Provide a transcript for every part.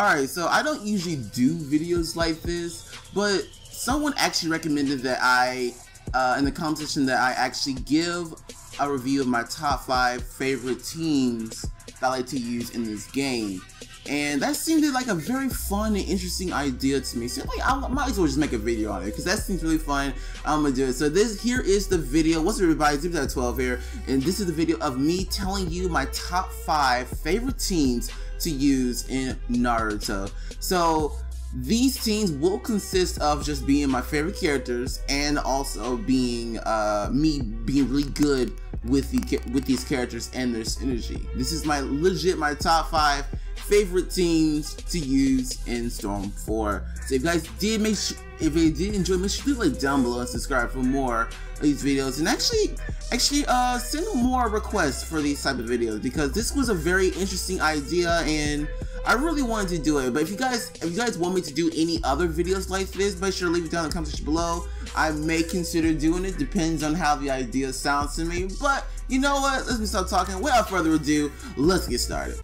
Alright, so I don't usually do videos like this, but someone actually recommended that I, in the comment section, that I actually give a review of my top 5 favorite teams that I like to use in this game. And that seemed like a very fun and interesting idea to me. So like, I might as well just make a video on it because that seems really fun. I'm gonna do it. So here is the video. What's up, everybody? Zip12 here, and this is the video of me telling you my top 5 favorite teams to use in Naruto. So these teams will consist of just being my favorite characters and also being me being really good with these characters and their synergy. This is my top 5 favorite teams to use in Storm 4. So if you guys did if you did enjoy, make sure to leave down below and subscribe for more of these videos, and actually send more requests for these type of videos because this was a very interesting idea and I really wanted to do it. But if you guys want me to do any other videos like this, make sure to leave it down in the comment section below. I may consider doing it, depends on how the idea sounds to me. But you know what? Let's stop talking. Without further ado, let's get started.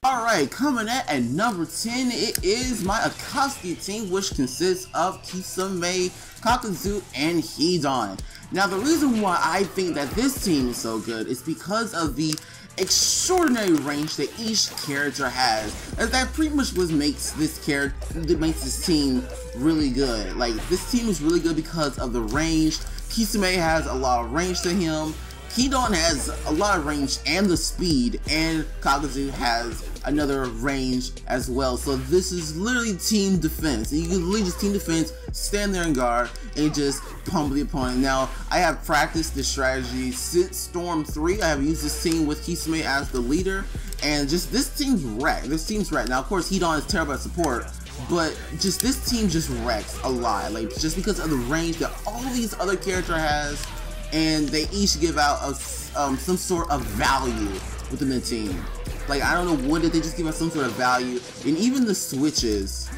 Alright, coming at number 10, it is my Akatsuki team, which consists of Kisame, Akatsuki, and Hidan. Now, the reason why I think that this team is so good is because of the extraordinary range that each character has, and that pretty much what makes this team really good. Like, this team is really good because of the range. Kisame has a lot of range to him. Hidan has a lot of range and the speed, and Akatsuki has another range as well. So this is literally team defense. You can literally just team defense, stand there and guard, and just pump the opponent. Now, I have practiced this strategy since Storm 3. I have used this team with Kisame as the leader, and just this team's wrecked. Now, of course, Hidan is terrible at support, but just this team just wrecks a lot. Like, just because of the range that all these other characters has, and they each give out some sort of value within the team. Like, I don't know what did they just give us some sort of value, and even the switches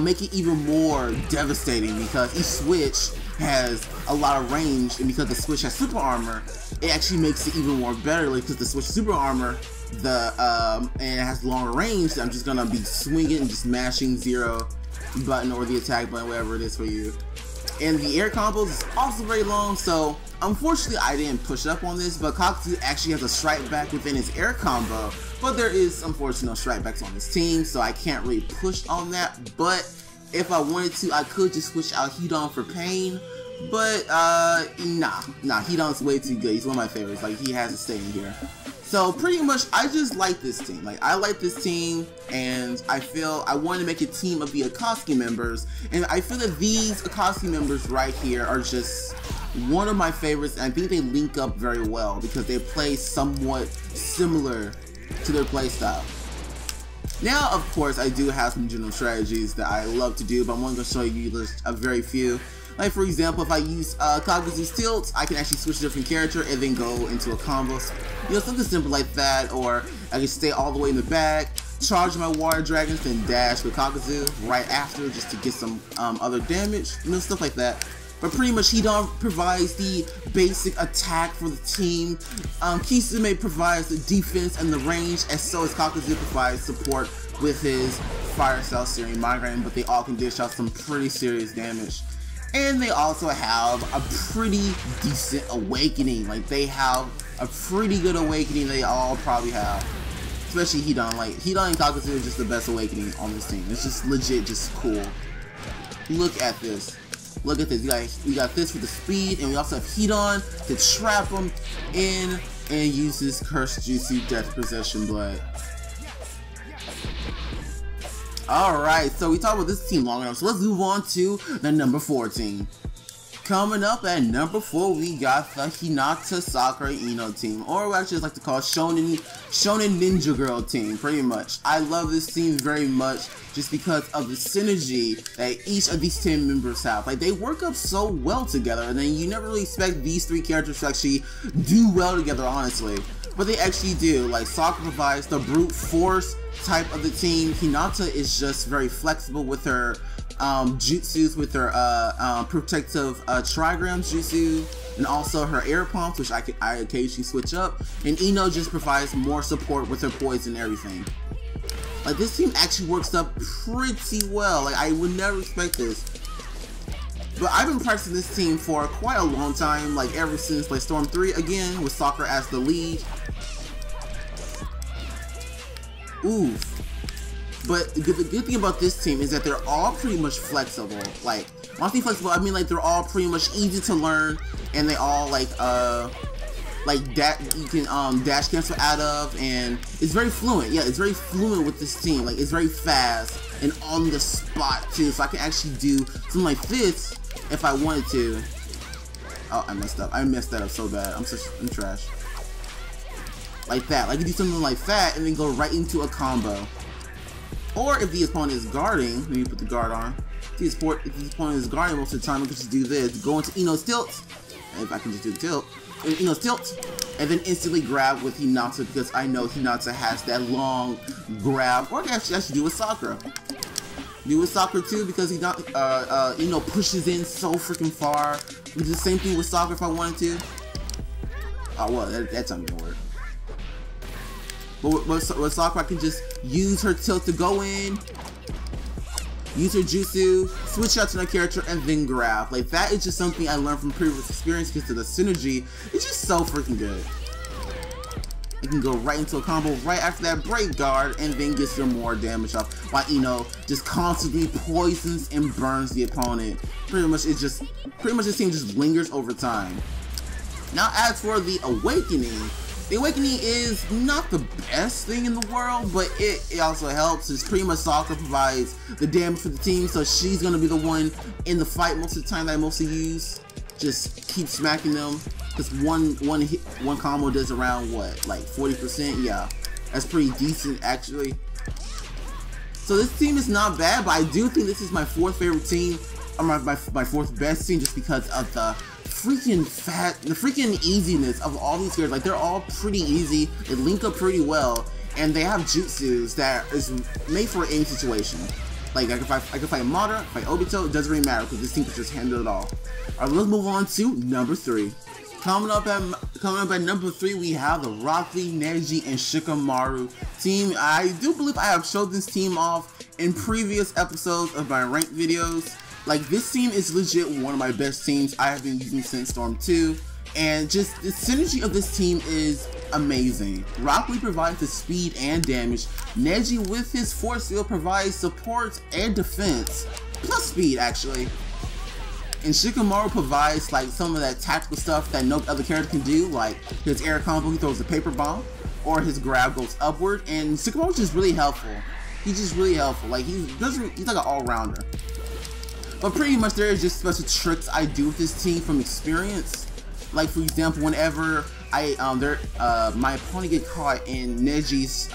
make it even more devastating because each switch has a lot of range, and because the switch has super armor, it actually makes it even more better. Like, because the switch super armor, and it has longer range, so I'm just gonna be swinging and just mashing 0 button or the attack button, whatever it is for you. And the air combos is also very long, so unfortunately I didn't push up on this, but Akatsuki actually has a strike back within his air combo, but there is unfortunately no strike backs on this team, so I can't really push on that. But if I wanted to, I could just switch out Hidan for pain, but nah, Hidan's way too good. He's one of my favorites. Like, he has to stay in here. So pretty much, I just like this team. Like, I like this team, and I feel I wanted to make a team of the Akatsuki members, and I feel that these Akatsuki members right here are just one of my favorites, and I think they link up very well because they play somewhat similar to their playstyle. Now, of course, I do have some general strategies that I love to do, but I'm only going to show you just a very few. Like, for example, if I use Akatsuki's tilt, I can actually switch to a different character and then go into a combo. You know, something simple like that, or I can stay all the way in the back, charge my water dragons, then dash with Akatsuki right after just to get some other damage, you know, stuff like that. But pretty much Hidan provides the basic attack for the team, Kisame provides the defense and the range, and so as Akatsuki provides support with his fire cell searing migraine, but they all can dish out some pretty serious damage. And they also have a pretty decent awakening. Like, they have a pretty good awakening they all probably have. Especially Hidan. Like, Hidan and Akatsuki are just the best awakening on this team. It's just legit just cool. Look at this. Look at this. We got this for the speed, and we also have Hidan to trap him in and use his Cursed Jutsu Death Possession Blood. Alright, so we talked about this team long enough, so let's move on to the number 4 team. Coming up at number 4, we got the Hinata Sakura Ino team, or what I actually like to call Shonen Ninja Girl team, pretty much. I love this team very much just because of the synergy that each of these 10 members have. Like, they work up so well together, and then you never really expect these 3 characters to actually do well together, honestly. But they actually do. Like, Sakura provides the brute force type of the team. Hinata is just very flexible with her jutsus with her protective trigrams jutsu, and also her air pumps, which I occasionally switch up, and Ino just provides more support with her poison and everything. Like, this team actually works up pretty well. Like, I would never expect this. But I've been practicing this team for quite a long time, like ever since like Storm 3 again, with Sakura as the lead. Oof. But the good thing about this team is that they're all pretty much flexible. Like, when I say flexible, I mean like they're all pretty much easy to learn, and they all like that you can dash cancel out of, and it's very fluent. Yeah, it's very fluent with this team. Like, it's very fast and on the spot too, so I can actually do something like this if I wanted to. Oh, I messed up. I messed that up so bad. I'm trash. Like that. Like, you do something like that and then go right into a combo. Or if the opponent is guarding, let me put the guard on. If the opponent is guarding most of the time, I can just do this. Go into Ino's tilt. If I can just do the tilt. Ino's tilt. And then instantly grab with Hinata, because I know Hinata has that long grab. Or I can actually do with Sakura. Do with Sakura too, because Ino pushes in so freaking far. We do the same thing with Sakura if I wanted to. Oh well, that's not gonna work. But with Sakura, I can just use her tilt to go in, use her jutsu, switch out to another character, and then grab. Like, that is just something I learned from previous experience, because the synergy is just so freaking good. You can go right into a combo right after that break guard, and then get some more damage off, while Ino just constantly poisons and burns the opponent. Pretty much this team just lingers over time. Now, as for the Awakening, the Awakening is not the best thing in the world, but it also helps. It's pretty much Sakura provides the damage for the team, so she's gonna be the one in the fight most of the time that I mostly use. Just keep smacking them, because one combo does around what, like 40%? Yeah, that's pretty decent actually. So this team is not bad, but I do think this is my fourth favorite team, or my fourth best team, just because of the freaking easiness of all these characters. Like, they're all pretty easy, they link up pretty well, and they have jutsus that is made for any situation. Like, I can fight Madara, fight Obito, it doesn't really matter, because this team can just handle it all. Alright, let's move on to number 3. Coming up at number 3, we have the Rock Lee, Neji, and Shikamaru team. I do believe I have showed this team off in previous episodes of my ranked videos. Like, this team is legit one of my best teams I have been using since Storm 2, and just the synergy of this team is amazing. Rock Lee provides the speed and damage. Neji with his force field provides support and defense, plus speed actually. And Shikamaru provides like some of that tactical stuff that no other character can do, like his air combo, he throws a paper bomb, or his grab goes upward, and Shikamaru's just really helpful. He's just really helpful. Like, he's like an all-rounder. But pretty much there is just special tricks I do with this team from experience. Like, for example, whenever my opponent get caught in Neji's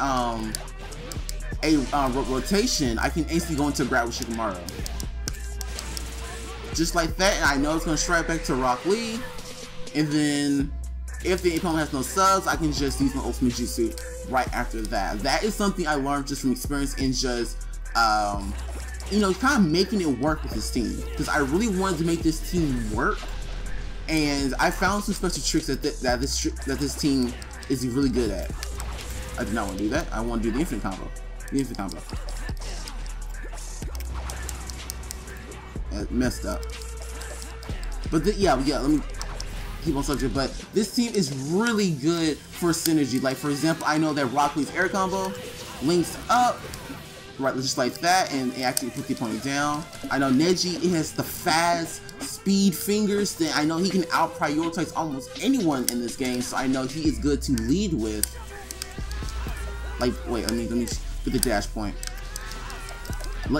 rotation, I can instantly go into a grab with Shikamaru. Just like that, and I know it's gonna strike back to Rock Lee. And then if the opponent has no subs, I can just use my ultimate jutsu right after that. That is something I learned just from experience, and just you know, kind of making it work with this team, because I really wanted to make this team work, and I found some special tricks that this team is really good at. I do not want to do that. I want to do the infinite combo. The infinite combo. That messed up. But yeah, let me keep on subject. But this team is really good for synergy. Like, for example, I know that Rock Lee's air combo links up right just like that, and it actually puts the opponent down. I know Neji, it has the fast speed fingers that I know he can out prioritize almost anyone in this game, so I know he is good to lead with. Like, wait, let me put the dash point.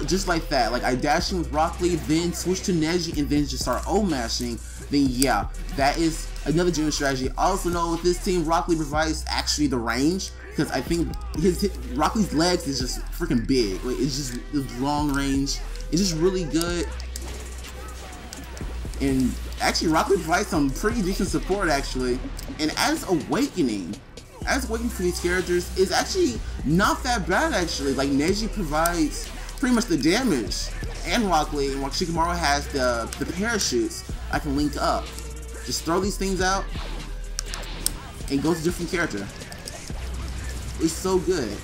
Just like that, like I dash in with Rock Lee, then switch to Neji, and then just start O-mashing. Then yeah, that is another general strategy. I also know with this team, Rock Lee provides actually the range, because I think Rock Lee's legs is just freaking big. Like, it's long range. It's just really good. And actually, Rock Lee provides some pretty decent support actually. And as Awakening for these characters is actually not that bad actually. Like, Neji provides pretty much the damage. and Rock Lee, and Shikamaru has the parachutes I can link up. Just throw these things out and go to a different character. It's so good.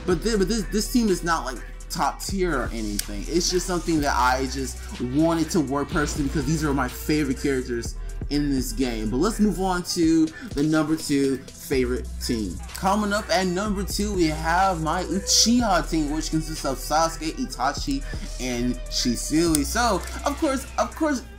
But this team is not like top tier or anything. It's just something that I just wanted to work personally because these are my favorite characters in this game. But let's move on to the number 2 favorite team. Coming up at number 2, we have my Uchiha team, which consists of Sasuke, Itachi, and Shisui. So, of course,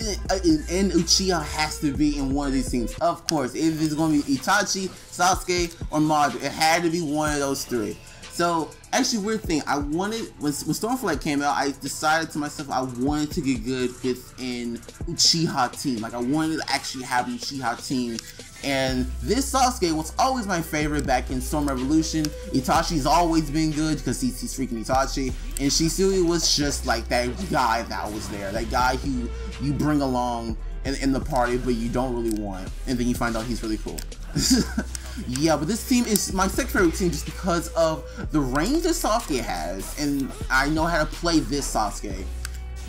and Uchiha has to be in one of these teams. Of course, if it's going to be Itachi, Sasuke, or Madara, it had to be one of those 3. So, actually, weird thing, I wanted, when Stormflight came out, I decided to myself I wanted to get good within Uchiha team. Like, I wanted to actually have an Uchiha team. And this Sasuke was always my favorite back in Storm Revolution. Itachi's always been good because he's freaking Itachi. And Shisui was just like that guy that was there. That guy who you bring along in the party, but you don't really want. And then you find out he's really cool. Yeah, but this team is my second favorite team just because of the range that Sasuke has, and I know how to play this Sasuke.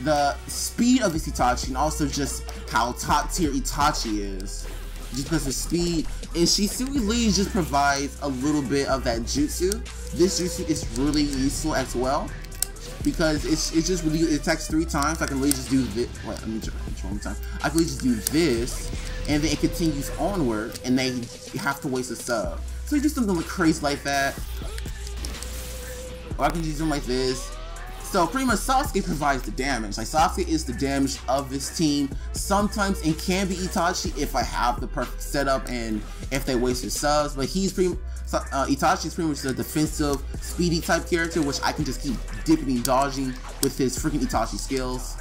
The speed of this Itachi, and also just how top tier Itachi is. Just because of speed, and Shisui Lee just provides a little bit of that jutsu. This jutsu is really useful as well, because it's just really, it attacks 3 times. I can really just do this. Wait, let me try one more time. I can really just do this, and then it continues onward, and they have to waste a sub. So you do something crazy like that, or I can just do them like this. So pretty much Sasuke provides the damage. Like, Sasuke is the damage of this team. Sometimes it can be Itachi if I have the perfect setup and if they waste their subs, but he's pretty Itachi is pretty much the defensive, speedy type character, which I can just keep dipping and dodging with his freaking Itachi skills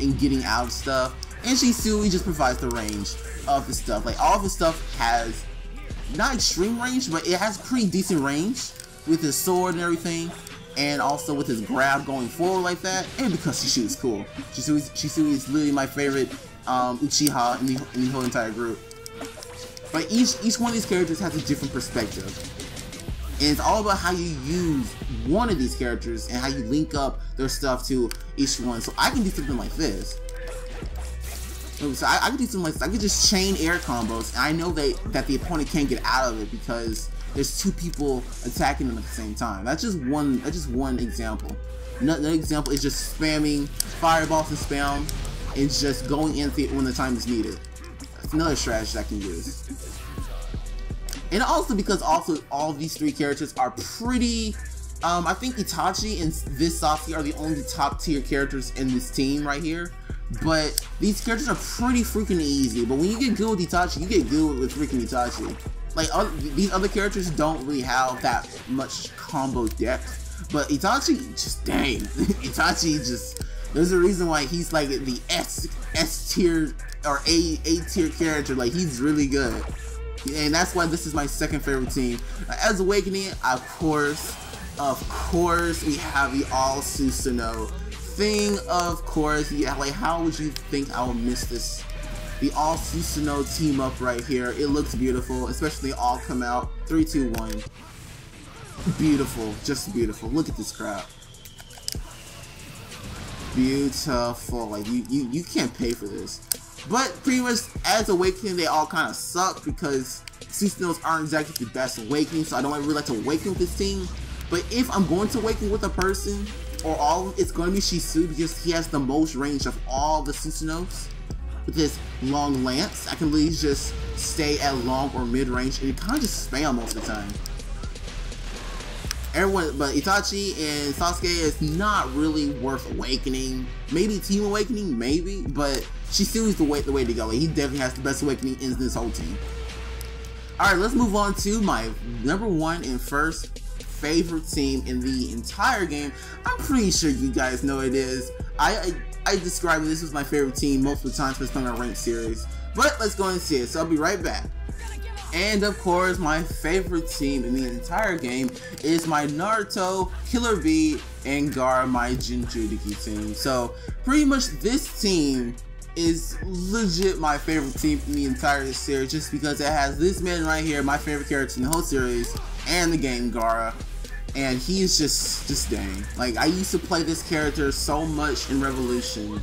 and getting out of stuff. And Shisui just provides the range of the stuff. Like, all of his stuff has not extreme range, but it has pretty decent range with his sword and everything, and also with his grab going forward like that, and because Shisui is cool. Shisui is literally my favorite Uchiha in the whole entire group. But each one of these characters has a different perspective, and it's all about how you use one of these characters and how you link up their stuff to each one. So I can do something like this. So I can do something like this. I can just chain air combos, and I know that the opponent can't get out of it because there's 2 people attacking them at the same time. That's just one example. Another example is just spamming fireballs and spam and just going in when the time is needed. That's another strategy I can use. And also because all of these 3 characters are pretty, I think Itachi and this Sasuke are the only top tier characters in this team right here. But these characters are pretty freaking easy. But when you get good with Itachi, you get good with freaking Itachi. Like, these other characters don't really have that much combo depth, but Itachi, just dang, Itachi just, there's a reason why he's like the S tier or A tier character. Like, he's really good, and that's why this is my second favorite team. As Awakening, of course, we have the All Susanoo thing. Of course, yeah, like, how would you think I would miss this? The All Susanoo team up right here. It looks beautiful, especially all come out. 3, 2, 1. Beautiful, just beautiful. Look at this crap. Beautiful. Like, you can't pay for this. But pretty much as Awakening, they all kind of suck because Susanoo's aren't exactly the best Awakening, so I don't really like to Awaken with this team. But if I'm going to Awaken with a person or all, it's going to be Shisui because he has the most range of all the Susanoos. With this long lance, I can really just stay at long or mid range and kind of just spam most of the time. But Itachi and Sasuke is not really worth Awakening. Maybe Team Awakening, maybe, but Shisui's the way to go. Like, he definitely has the best Awakening in this whole team. Alright, let's move on to my number 1 and first favorite team in the entire game. I'm pretty sure you guys know it is. I described this as my favorite team multiple times for playing a ranked series, but let's go and see it. So I'll be right back. And of course, my favorite team in the entire game is my Naruto, Killer Bee, and Gaara, my Jinchuriki team. So pretty much this team is legit my favorite team in the entire series, just because it has this man right here, my favorite character in the whole series, and the game Gaara. and he is just dang. Like, I used to play this character so much in Revolution.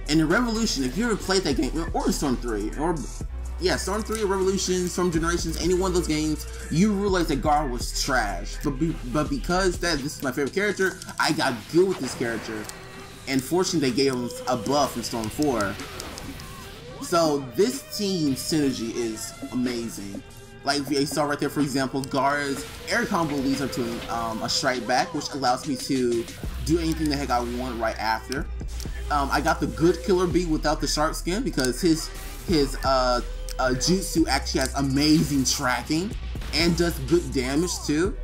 And in Revolution, if you ever played that game, or in Storm 3, or yeah, Storm 3 or Revolution, Storm Generations, any one of those games, you realize that Gar was trash. But because this is my favorite character, I got good with this character. And fortunately, they gave him a buff in Storm 4. So this team synergy is amazing. Like you saw right there, for example, Gar's air combo leads up to a strike back, which allows me to do anything the heck I want right after. I got the good Killer Bee without the shark skin because his jutsu actually has amazing tracking and does good damage too.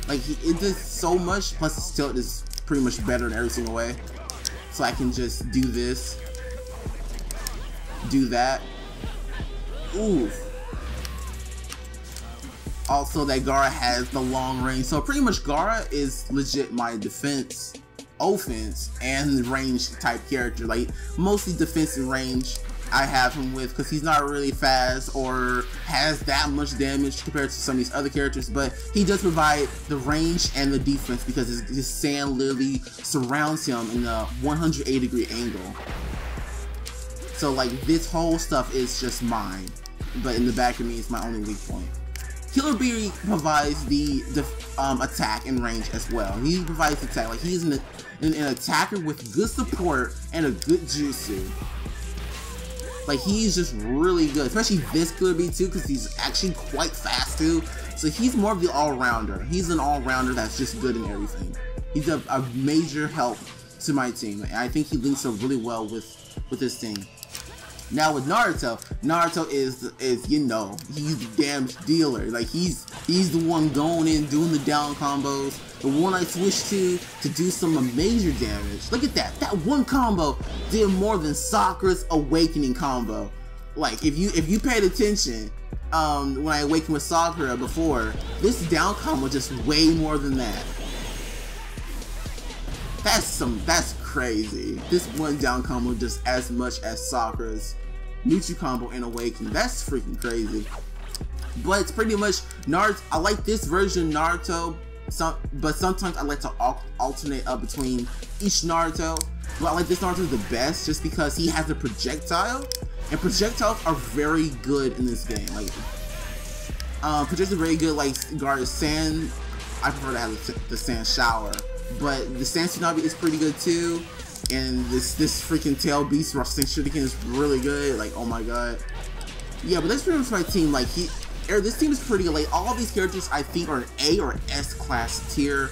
Like it does so much, plus his tilt is pretty much better in every single way. So I can just do this, do that. Ooh. Also, that Gaara has the long range, so pretty much Gaara is legit my defense, offense, and range type character. Like mostly defense and range I have him with because he's not really fast or has that much damage compared to some of these other characters, but he does provide the range and the defense because his sand literally surrounds him in a 180-degree angle. So like this whole stuff is just mine, but in the back of me it's my only weak point. Killer Bee provides the attack and range as well. He provides attack, like he's an attacker with good support and a good jutsu. Like he's just really good, especially this Killer Bee too, because he's actually quite fast too. So he's more of the all-rounder. He's an all-rounder that's just good in everything. He's a major help to my team, and I think he links up really well with this team. Now with Naruto is you know, he's the damage dealer. Like he's the one going in doing the down combos, the one I switched to do some major damage. Look at that. That one combo did more than Sakura's awakening combo. Like if you paid attention when I awakened with Sakura before, this down combo just way more than that. That's crazy. This one down combo just as much as Sakura's neutral combo and awakening. That's freaking crazy. But it's pretty much Naruto. I like this version of Naruto, but sometimes I like to alternate up between each Naruto. But I like this Naruto the best just because he has a projectile, and projectiles are very good in this game. Like projectiles are very good. Like Gar's sand, I prefer to have the sand shower. But the Sand Tsunami is pretty good too, and this freaking Tail Beast Rusting Shuriken is really good. Like, oh my god, yeah. But that's pretty much my team. Like this team is pretty good. Like all of these characters I think are an A or S class tier,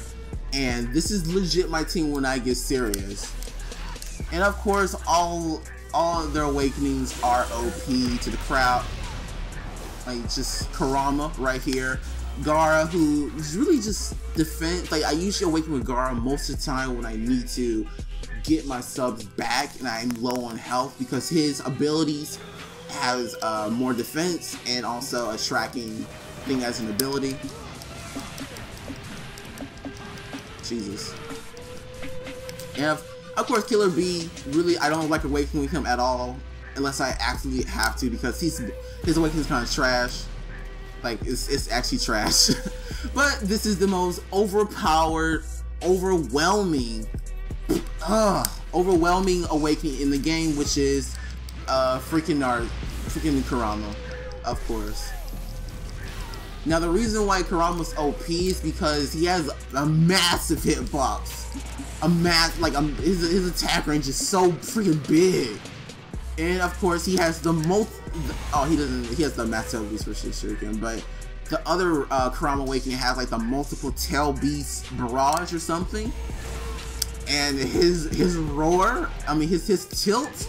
and this is legit my team when I get serious. And of course, all of their awakenings are OP to the crowd. Like just Kurama right here. Gaara, who is really just defend. Like I usually awaken with Gaara most of the time when I need to get my subs back and I'm low on health, because his abilities has more defense and also a tracking thing as an ability. Jesus. And of course Killer Bee, really I don't like awakening with him at all unless I absolutely have to, because his awakening is kind of trash. Like it's actually trash. But this is the most overpowered, overwhelming awakening in the game, which is freaking Kurama, of course. Now the reason why Kurama's OP is because he has a massive hitbox. His attack range is so freaking big. And of course he has the most. Oh, he has the Master Beast for Shuriken, but the other Kurama Awakening has like the multiple Tail Beast Barrage or something. And his roar, I mean his tilt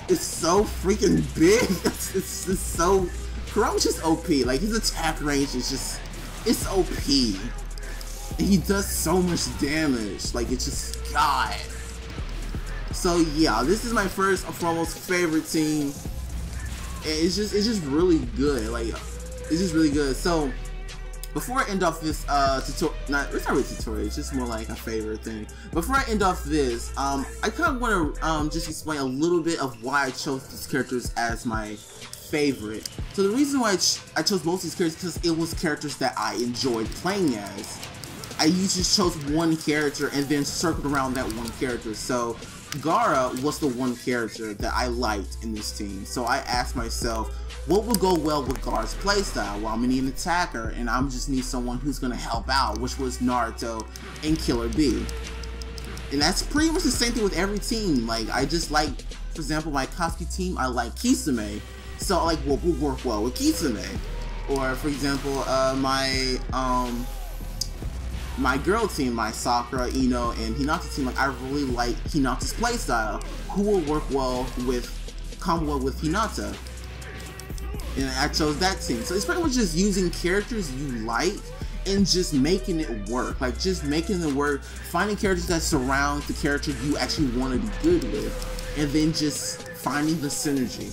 is so freaking big. It's just so. Kurama's just OP. Like his attack range is just, it's OP. And he does so much damage. Like it's just God. So yeah, this is my first and foremost favorite team. And it's just really good. Like it's just really good. So before I end off this tutorial, it's not really a tutorial, it's just more like a favorite thing. Before I end off this, I kind of want to just explain a little bit of why I chose these characters as my favorite. So the reason why I chose most of these characters is because it was characters that I enjoyed playing as. I usually chose one character and then circled around that one character. So Gaara was the one character that I liked in this team. So I asked myself, what would go well with Gaara's playstyle? Well, I'm gonna need an attacker, and I'm just need someone who's gonna help out, which was Naruto and Killer B. And that's pretty much the same thing with every team. Like, I just like, for example, my Akatsuki team, I like Kisame. So like, what would work well with Kisame? Or for example, my girl team, my Sakura, Ino, and Hinata team, like I really like Hinata's playstyle. Who will work well with, combo with Hinata? And I chose that team. So it's pretty much just using characters you like and just making it work. Like just making it work, finding characters that surround the character you actually want to be good with, and then just finding the synergy.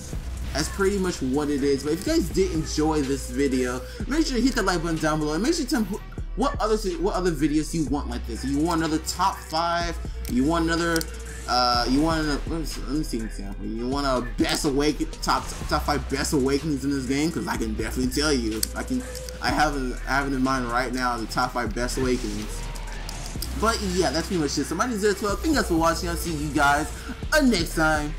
That's pretty much what it is. But if you guys did enjoy this video, make sure to hit that like button down below, and make sure to tell me what other videos you want like this. You want another top 5? You want another let me see an example. You want a best top 5 best awakenings in this game? Because I can definitely tell you, I have it in mind right now, the top 5 best awakenings. But yeah, that's pretty much it. So my name is 12. Thank you guys for watching. I'll see you guys next time.